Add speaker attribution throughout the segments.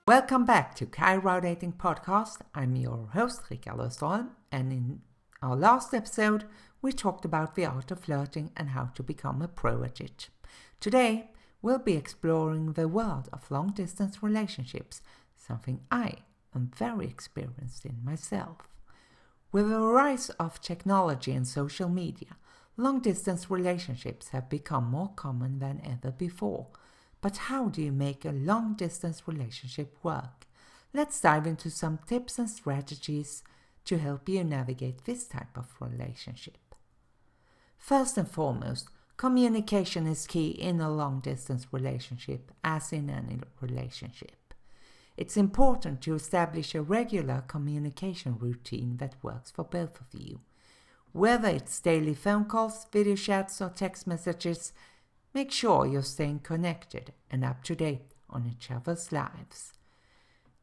Speaker 1: Welcome back to Kairo Dating Podcast. I'm your host, Rickard Österholm, and in our last episode, we talked about the art of flirting and how to become a pro at it. Today, we'll be exploring the world of long-distance relationships, something I am very experienced in myself. With the rise of technology and social media, long-distance relationships have become more common than ever before. But how do you make a long-distance relationship work? Let's dive into some tips and strategies to help you navigate this type of relationship. First and foremost, communication is key in a long-distance relationship, as in any relationship. It's important to establish a regular communication routine that works for both of you. Whether it's daily phone calls, video chats, or text messages, make sure you're staying connected and up to date on each other's lives.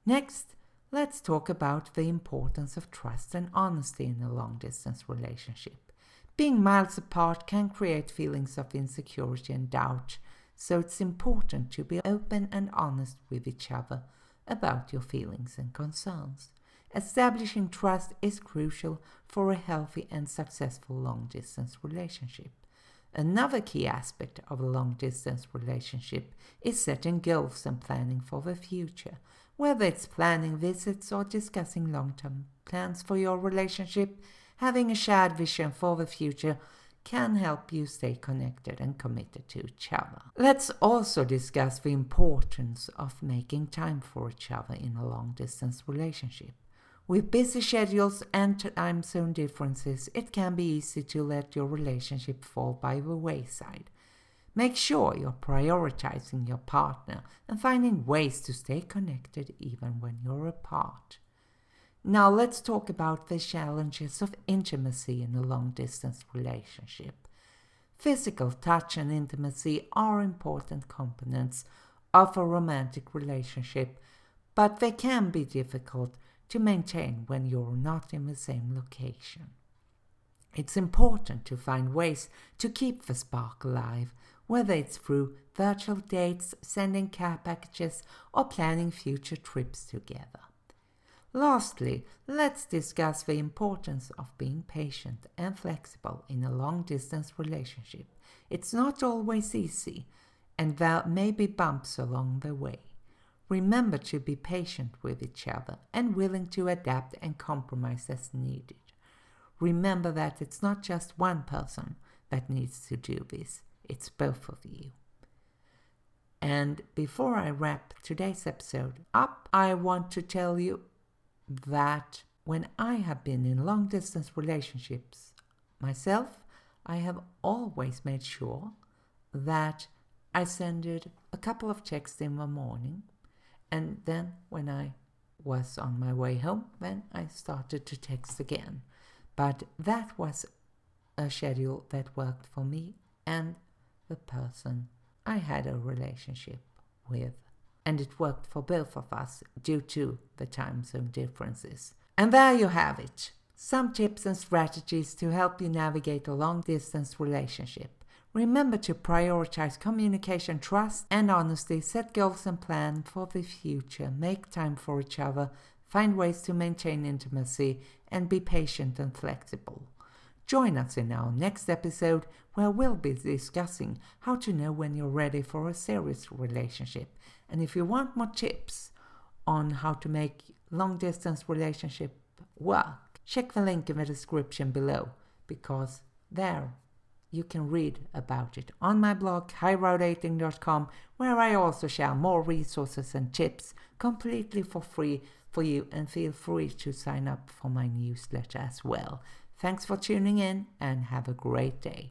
Speaker 1: Next, let's talk about the importance of trust and honesty in a long-distance relationship. Being miles apart can create feelings of insecurity and doubt, so it's important to be open and honest with each other about your feelings and concerns. Establishing trust is crucial for a healthy and successful long-distance relationship. Another key aspect of a long-distance relationship is setting goals and planning for the future. Whether it's planning visits or discussing long-term plans for your relationship, having a shared vision for the future can help you stay connected and committed to each other. Let's also discuss the importance of making time for each other in a long-distance relationship. With busy schedules and time zone differences, it can be easy to let your relationship fall by the wayside. Make sure you're prioritizing your partner and finding ways to stay connected even when you're apart. Now let's talk about the challenges of intimacy in a long-distance relationship. Physical touch and intimacy are important components of a romantic relationship, but they can be difficult to maintain when you're not in the same location. It's important to find ways to keep the spark alive, whether it's through virtual dates, sending care packages, or planning future trips together. Lastly, let's discuss the importance of being patient and flexible in a long-distance relationship. It's not always easy, and there may be bumps along the way. Remember to be patient with each other and willing to adapt and compromise as needed. Remember that it's not just one person that needs to do this, it's both of you. And before I wrap today's episode up, I want to tell you that when I have been in long-distance relationships myself, I have always made sure that I sent a couple of texts in the morning. And then when I was on my way home, then I started to text again. But that was a schedule that worked for me and the person I had a relationship with. And it worked for both of us due to the time zone differences. And there you have it. Some tips and strategies to help you navigate a long-distance relationship. Remember to prioritize communication, trust, and honesty, set goals and plan for the future, make time for each other, find ways to maintain intimacy, and be patient and flexible. Join us in our next episode where we'll be discussing how to know when you're ready for a serious relationship. And if you want more tips on how to make long-distance relationship work, check the link in the description below, because there you can read about it on my blog, kairodating.com, where I also share more resources and tips completely for free for you, and feel free to sign up for my newsletter as well. Thanks for tuning in and have a great day.